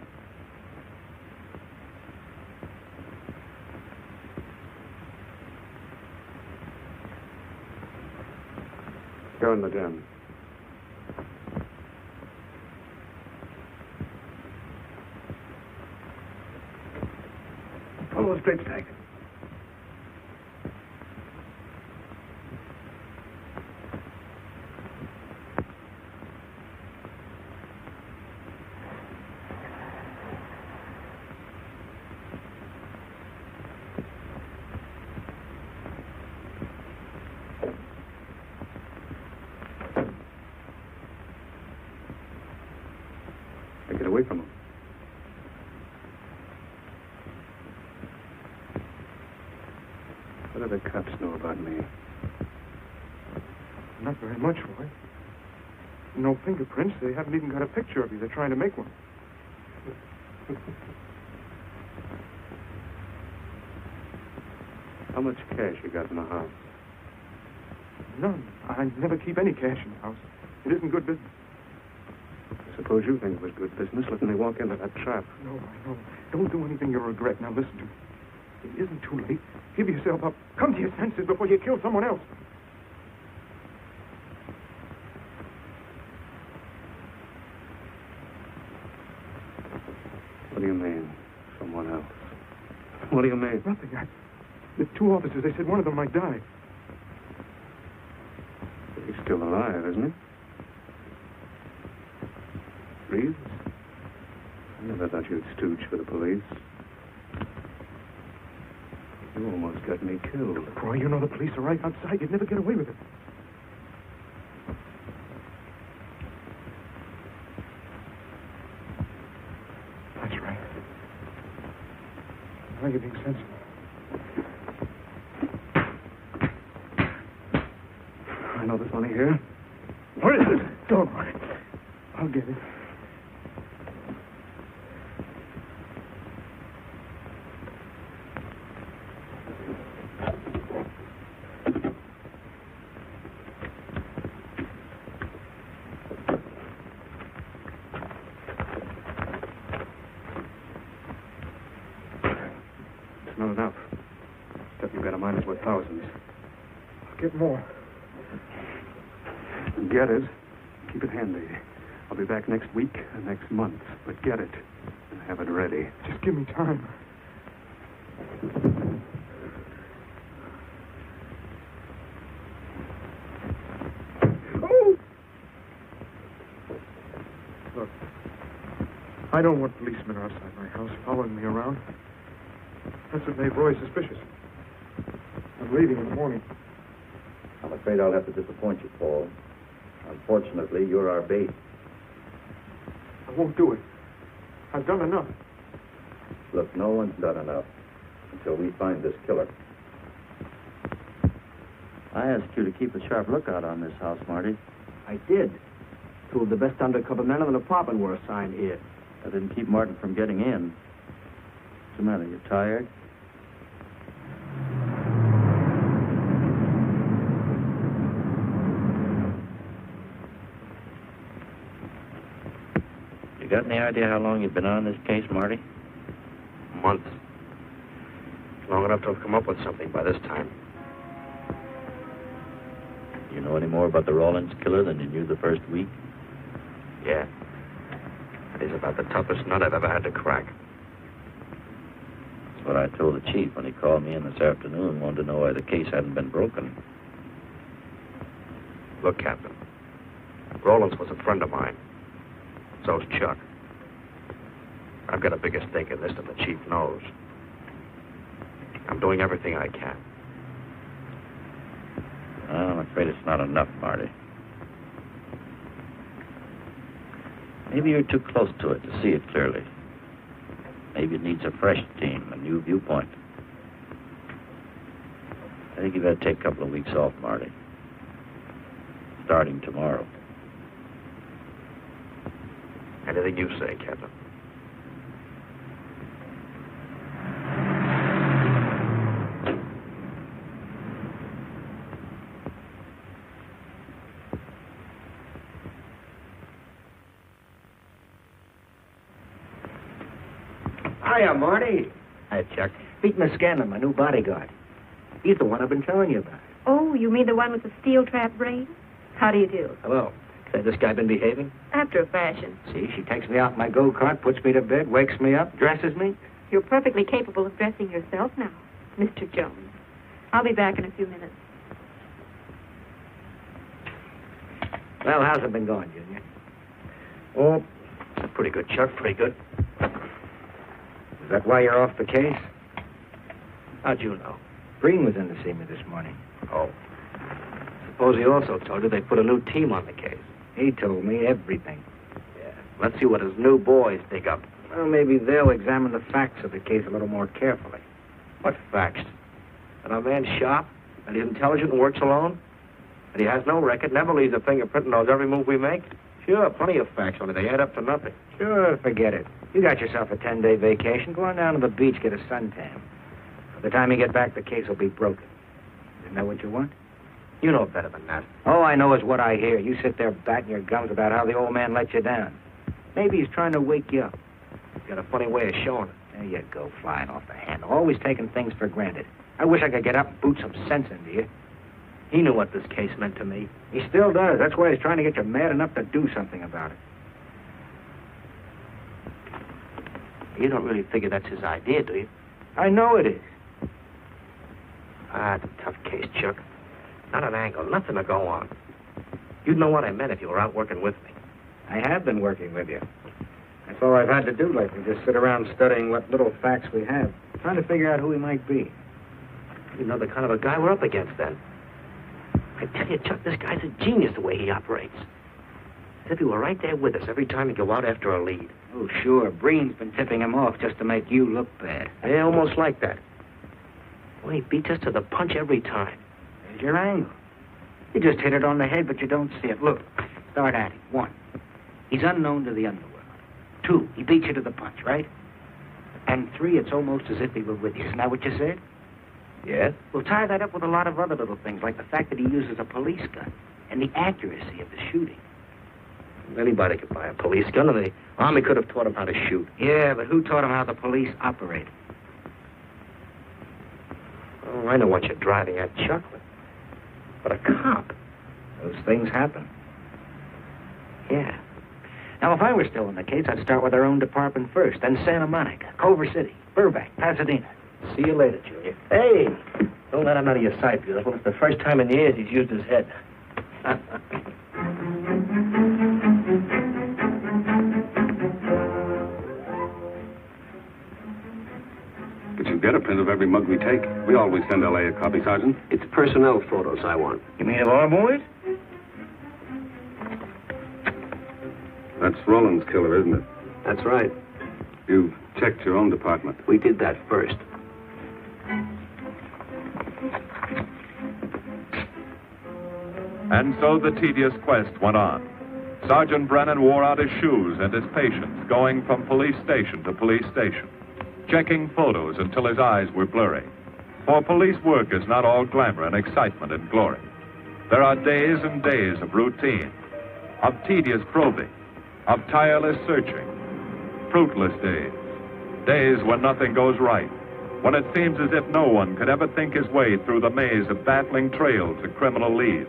Go in the den. Follow the straight stack. Get away from him. What do the cops know about me? Not very much, Roy. No fingerprints. They haven't even got a picture of you. They're trying to make one. How much cash you got in the house? None. I never keep any cash in the house. It isn't good business. Suppose you think it was good business letting me walk into that trap. No, I know. Don't do anything you'll regret. Now listen to me. It isn't too late. Give yourself up. Come to your senses before you kill someone else. What do you mean, someone else? What do you mean? Nothing. The two officers, they said one of them might die. He's still alive, isn't he? Reeves? I never thought you'd stooge for the police. You almost got me killed. Roy, you know the police are right outside. You'd never get away with it. That's right. Now you're being sensible. I know there's money here. Where is it? Don't worry. I'll get it. Not enough. Stuff you got in mind is worth thousands. I'll get more. Get it. Keep it handy. I'll be back next week and next month. But get it and have it ready. Just give me time. Oh! Look, I don't want policemen outside my house following me around. That's what made Roy suspicious. I'm leaving in the morning. I'm afraid I'll have to disappoint you, Paul. Unfortunately, you're our bait. I won't do it. I've done enough. Look, no one's done enough until we find this killer. I asked you to keep a sharp lookout on this house, Marty. I did. Two of the best undercover men in the department were assigned here. That didn't keep Martin from getting in. What's the matter? You tired? You got any idea how long you've been on this case, Marty? Months. Long enough to have come up with something by this time. You know any more about the Rawlins killer than you knew the first week? Yeah. That is about the toughest nut I've ever had to crack. That's what I told the chief when he called me in this afternoon and wanted to know why the case hadn't been broken. Look, Captain. Rollins was a friend of mine. So's Chuck. I've got a bigger stake in this than the chief knows. I'm doing everything I can. I'm afraid afraid it's not enough, Marty. Maybe you're too close to it to see it clearly. Maybe it needs a fresh team, a new viewpoint. I think you better take a couple of weeks off, Marty. Starting tomorrow. Anything you say, Captain. Hiya, Marty. Hi, Chuck. Meet Miss Scanlon, my new bodyguard. He's the one I've been telling you about. Oh, you mean the one with the steel trap brain? How do you do? Hello. Has this guy been behaving? After a fashion. See, she takes me out in my go-kart, puts me to bed, wakes me up, dresses me. You're perfectly capable of dressing yourself now, Mr. Jones. I'll be back in a few minutes. Well, how's it been going, Junior? Oh, pretty good, Chuck, pretty good. Is that why you're off the case? How'd you know? Breen was in to see me this morning. Oh. Suppose he also told you they put a new team on the case. He told me everything. Yeah. Let's see what his new boys dig up. Well, maybe they'll examine the facts of the case a little more carefully. What facts? That our man's sharp, that he's intelligent and works alone, that he has no record, never leaves a fingerprint and knows every move we make. Sure, plenty of facts, only they add up to nothing. Sure, forget it. You got yourself a 10-day vacation. Go on down to the beach, get a suntan. By the time you get back, the case will be broken. Isn't that what you want? You know better than that. All I know is what I hear. You sit there batting your gums about how the old man let you down. Maybe he's trying to wake you up. He's got a funny way of showing it. There you go, flying off the handle. Always taking things for granted. I wish I could get up and boot some sense into you. He knew what this case meant to me. He still does. That's why he's trying to get you mad enough to do something about it. You don't really figure that's his idea, do you? I know it is. It's a tough case, Chuck. Not an angle, nothing to go on. You'd know what I meant if you were out working with me. I have been working with you. That's all I've had to do lately, just sit around studying what little facts we have, trying to figure out who he might be. You know the kind of a guy we're up against, then. I tell you, Chuck, this guy's a genius the way he operates. As if he were right there with us every time he go out after a lead. Oh, sure. Breen's been tipping him off just to make you look bad. Yeah, almost like that. Well, he beats us to the punch every time. There's your angle. You just hit it on the head, but you don't see it. Look, start at him. 1, he's unknown to the underworld. 2, he beats you to the punch, right? And 3, it's almost as if he were with you. Isn't that what you said? Yes. Well, tie that up with a lot of other little things, like the fact that he uses a police gun and the accuracy of the shooting. Anybody could buy a police gun, and the Army could have taught him how to shoot. Yeah, but who taught him how the police operate? Oh, I know what you're driving at, Chuck, but a cop. Those things happen. Yeah. Now, if I were still in the case, I'd start with our own department first, then Santa Monica, Culver City, Burbank, Pasadena. See you later, Junior. Hey, don't let him out of your sight, beautiful. It's the first time in years he's used his head. But you get a print of every mug we take. We always send L.A. a copy, Sergeant. It's personnel photos I want. You mean of our boys? That's Roland's killer, isn't it? That's right. You've checked your own department. We did that first. And so the tedious quest went on. Sergeant Brennan wore out his shoes and his patience, going from police station to police station, checking photos until his eyes were blurry. For police work is not all glamour and excitement and glory. There are days and days of routine, of tedious probing, of tireless searching, fruitless days, days when nothing goes right, when it seems as if no one could ever think his way through the maze of baffling trails and criminal leads.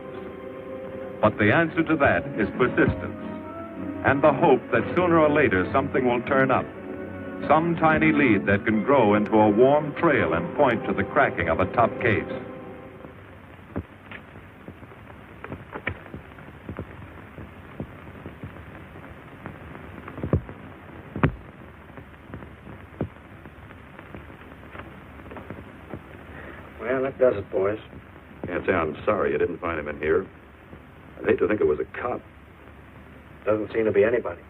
But the answer to that is persistence, and the hope that sooner or later something will turn up, some tiny lead that can grow into a warm trail and point to the cracking of a tough case. Well, that does it, boys. Can't say I'm sorry you didn't find him in here. I'd hate to think it was a cop. Doesn't seem to be anybody.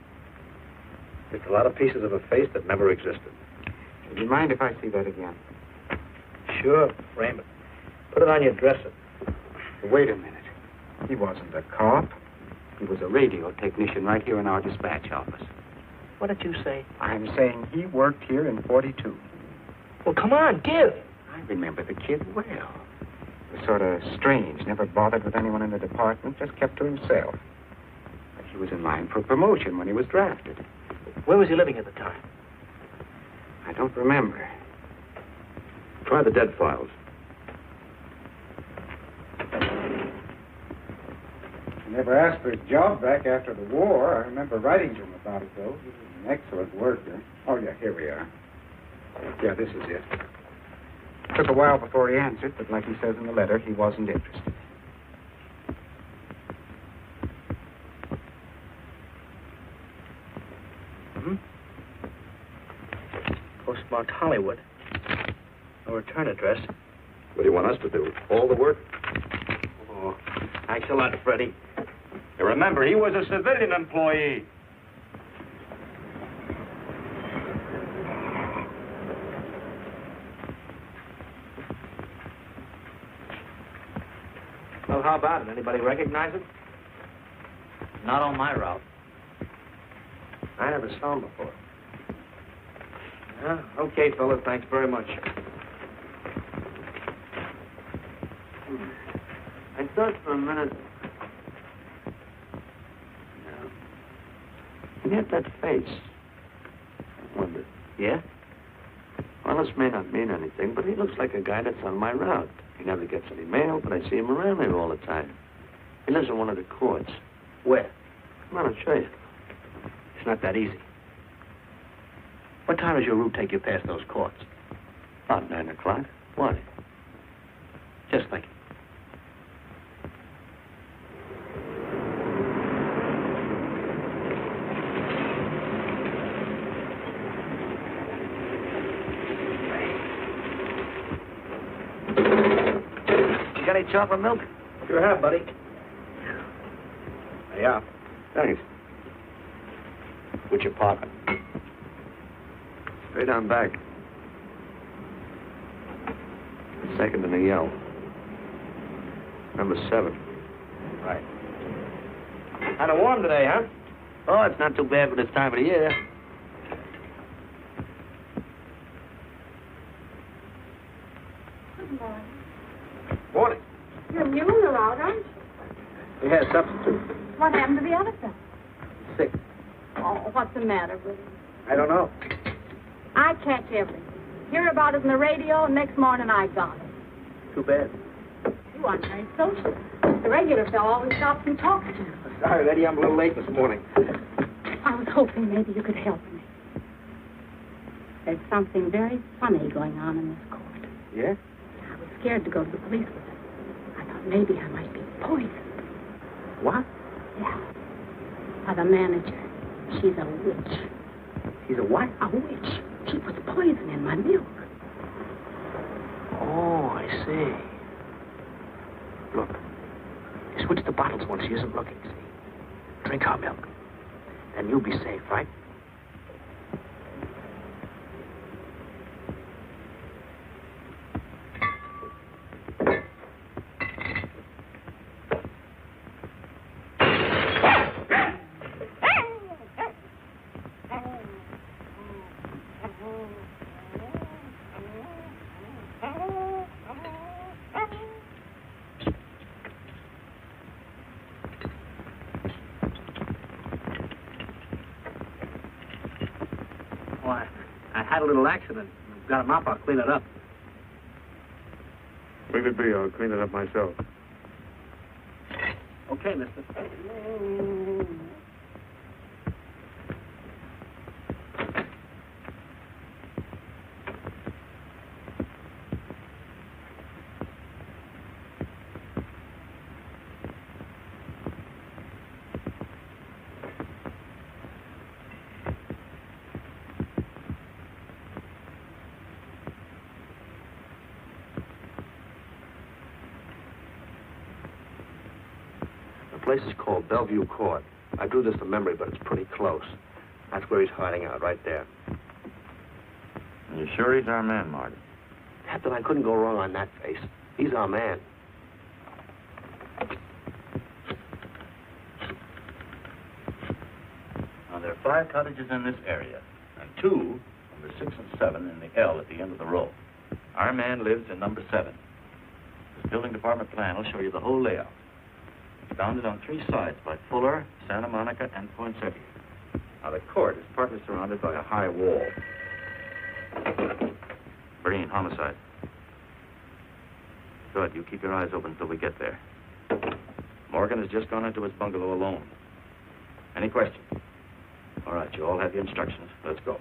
Just a lot of pieces of a face that never existed. Would you mind if I see that again? Sure, frame it. Put it on your dresser. Wait a minute. He wasn't a cop. He was a radio technician right here in our dispatch office. What did you say? I'm saying he worked here in 42. Well, come on, give. I remember the kid well. He was sort of strange, never bothered with anyone in the department, just kept to himself. But he was in line for promotion when he was drafted. Where was he living at the time? I don't remember. Try the dead files. He never asked for his job back after the war. I remember writing to him about it, though. He was an excellent worker. Oh, yeah, here we are. Yeah, this is it. Took a while before he answered, but like he says in the letter, he wasn't interested. Postmarked Hollywood. No return address. What do you want us to do? All the work? Oh, thanks a lot, Freddie. You remember, he was a civilian employee. Well, how about it? Anybody recognize him? Not on my route. I never saw him before. Okay, fellas, thanks very much. I thought for a minute. He had that face. I wondered. Yeah? Well, this may not mean anything, but he looks like a guy that's on my route. He never gets any mail, but I see him around here all the time. He lives in one of the courts. Where? Come on, I'll show you. It's not that easy. What time does your route take you past those courts? About 9 o'clock. Why? Just thinking. You got any chocolate milk? Sure have, buddy. Yeah. Thanks. What's your pocket? Straight on back. Second in the yell. Number 7. Right. Kind of warm today, huh? Oh, it's not too bad for this time of the year. Good morning. Morning. You're new in the route, aren't you? Yeah, substitute. What happened to the other fellow? Sick. Oh, what's the matter with him? I don't know. I catch everything. Hear about it on the radio, and next morning I got it. Too bad. You aren't very social. The regular fellow always stops and talks to you. Sorry, Letty, I'm a little late this morning. I was hoping maybe you could help me. There's something very funny going on in this court. Yeah? I was scared to go to the police with it. I thought maybe I might be poisoned. What? Yeah. By the manager. She's a witch. She's a what? A witch. She puts poison in my milk. Oh, I see. Look. Switch the bottles when she isn't looking, see? Drink our milk. Then you'll be safe, right? I had a little accident. Got a mop, I'll clean it up. Leave it be. I'll clean it up myself. Okay, mister. place is called Bellevue Court. I drew this from memory, but it's pretty close. That's where he's hiding out, right there. You sure he's our man, Marty? Captain, I couldn't go wrong on that face. He's our man. Now, there are 5 cottages in this area, and 2, number 6 and 7, in the L at the end of the row. Our man lives in number 7. This building department plan will show you the whole layout. It's bounded on 3 sides by Fuller, Santa Monica, and Poinsettia. Now, the court is partly surrounded by a high wall. Breen, homicide. Good. You keep your eyes open until we get there. Morgan has just gone into his bungalow alone. Any questions? All right, you all have your instructions. Let's go.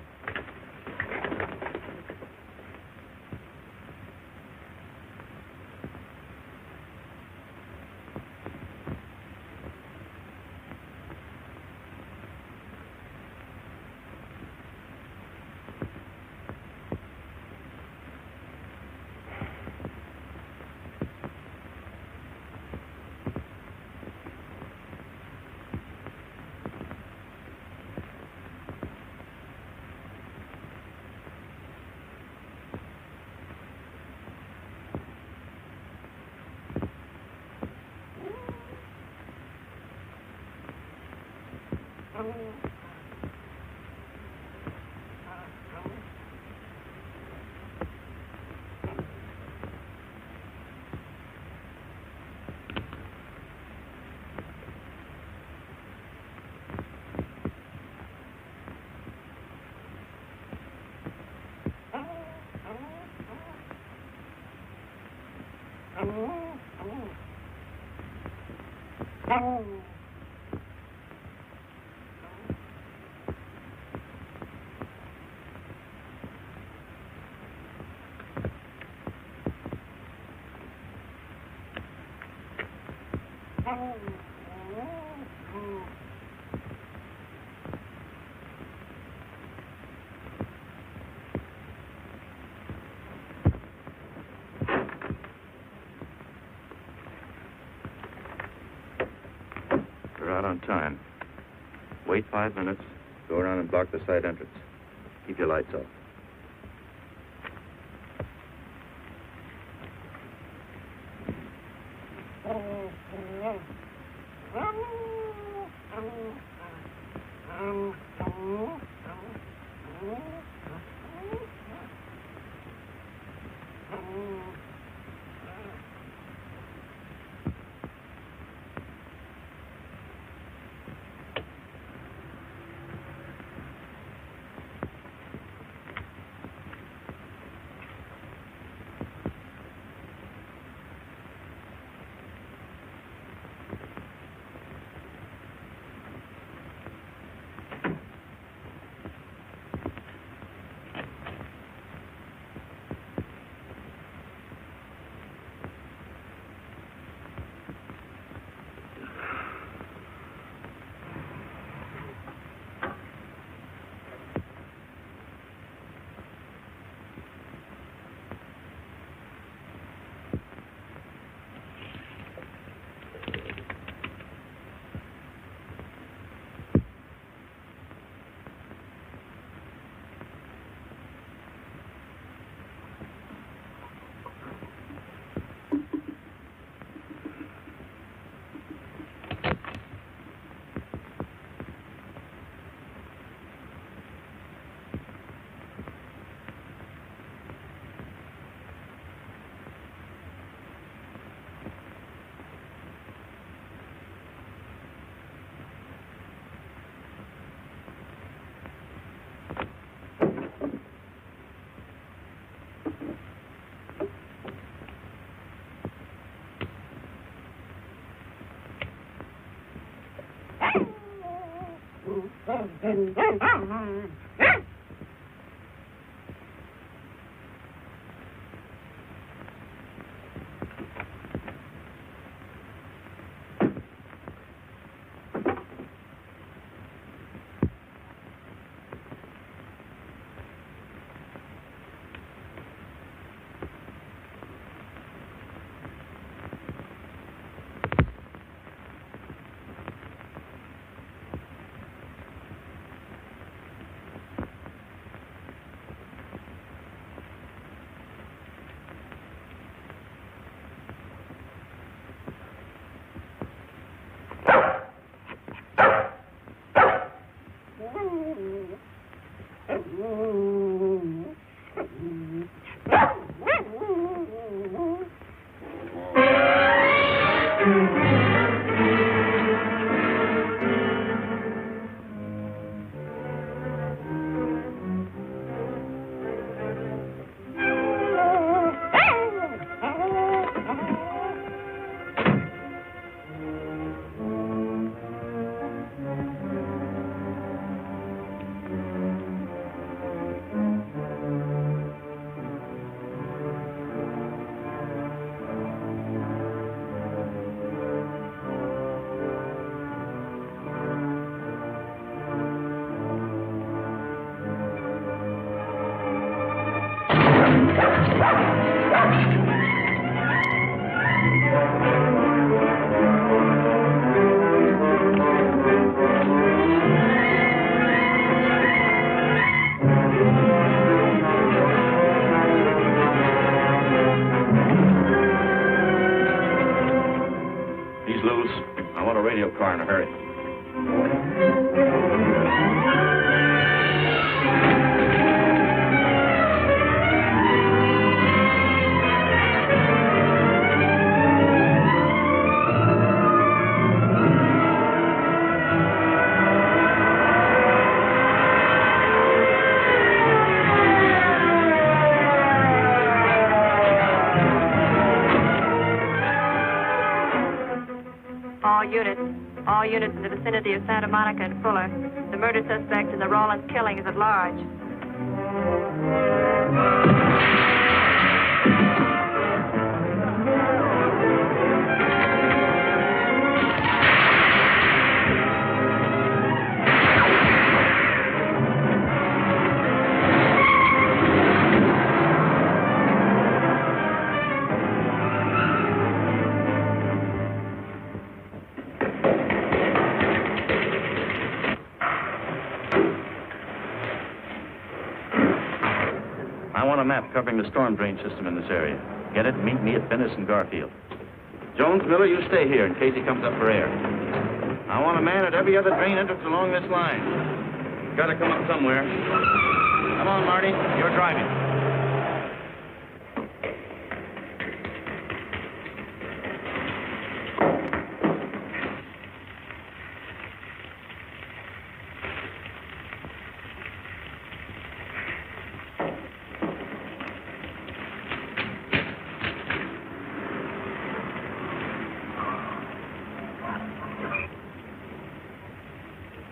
We're out on time. Wait 5 minutes. Go around and block the side entrance. Keep your lights off. He's loose. I want a radio car in a hurry. All units in the vicinity of Santa Monica and Fuller. The murder suspect in the Rawlins killing is at large. I want a map covering the storm drain system in this area. Get it? Meet me at Venice and Garfield. Jones, Miller, you stay here in case he comes up for air. I want a man at every other drain entrance along this line. Got to come up somewhere. Come on, Marty. You're driving.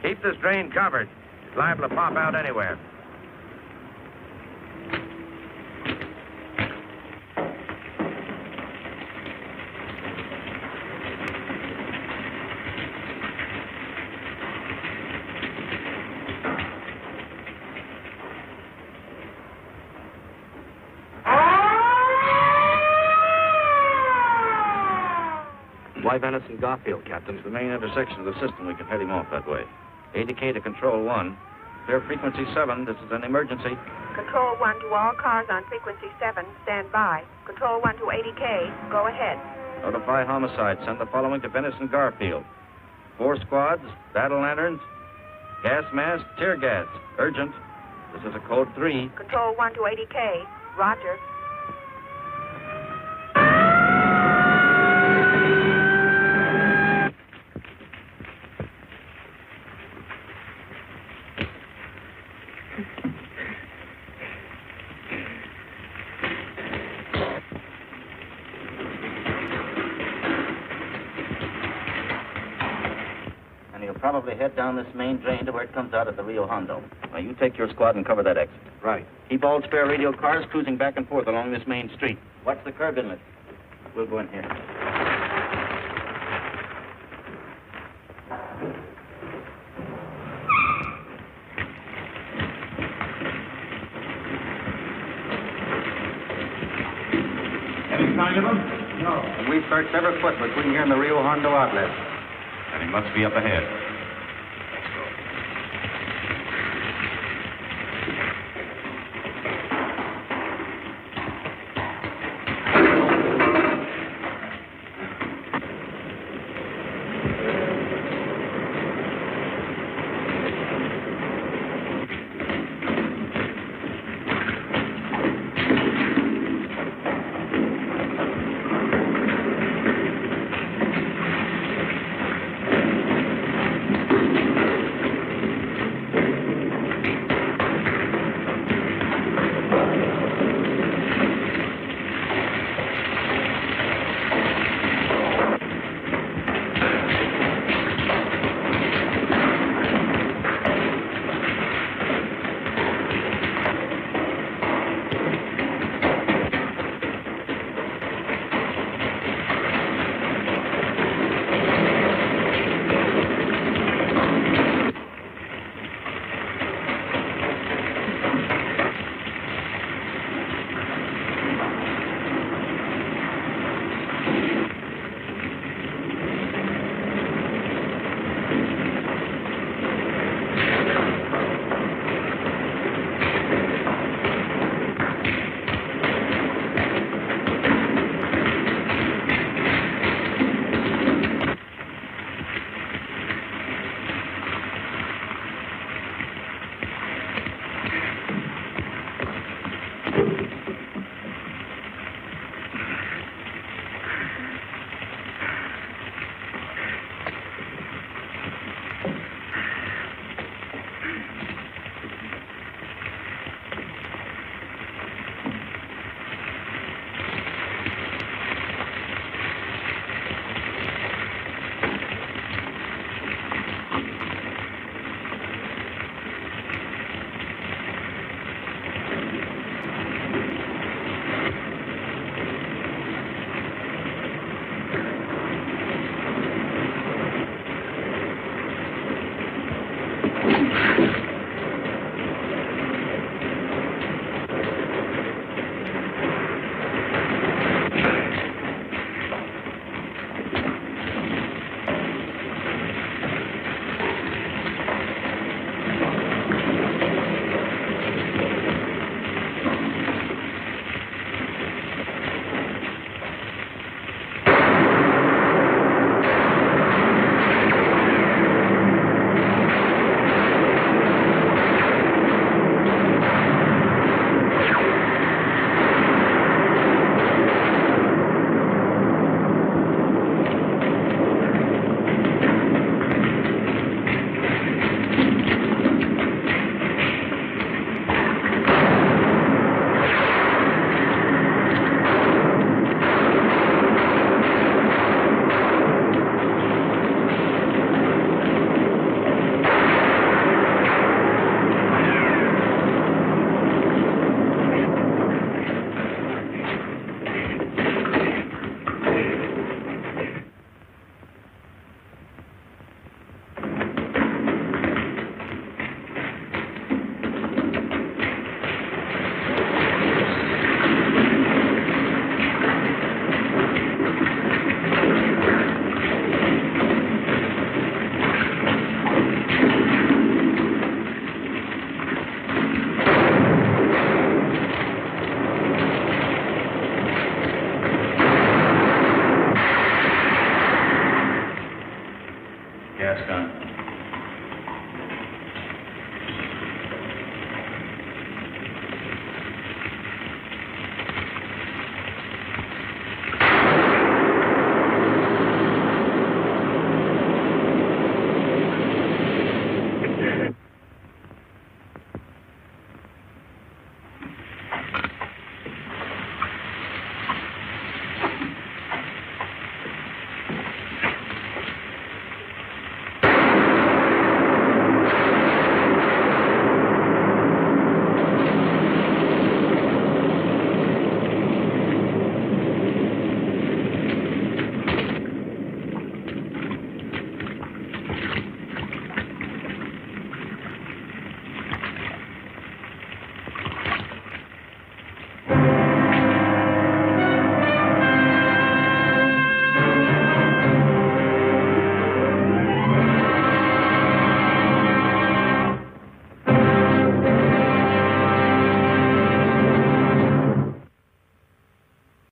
Keep this drain covered. It's liable to pop out anywhere. Why Venice and Garfield, Captain? It's the main intersection of the system. We can head him off that way. ADK to Control 1. Clear frequency 7. This is an emergency. Control 1 to all cars on frequency 7. Stand by. Control 1 to ADK. Go ahead. Notify homicide. Send the following to Venice and Garfield. 4 squads, battle lanterns, gas mask, tear gas. Urgent. This is a code 3. Control 1 to ADK. Roger. Probably head down this main drain to where it comes out at the Rio Hondo. Now, you take your squad and cover that exit. Right. Keep all spare radio cars cruising back and forth along this main street. Watch the curb inlet. We'll go in here. Any sign of him? No. And we've searched every foot between here and the Rio Hondo outlet. And he must be up ahead. son.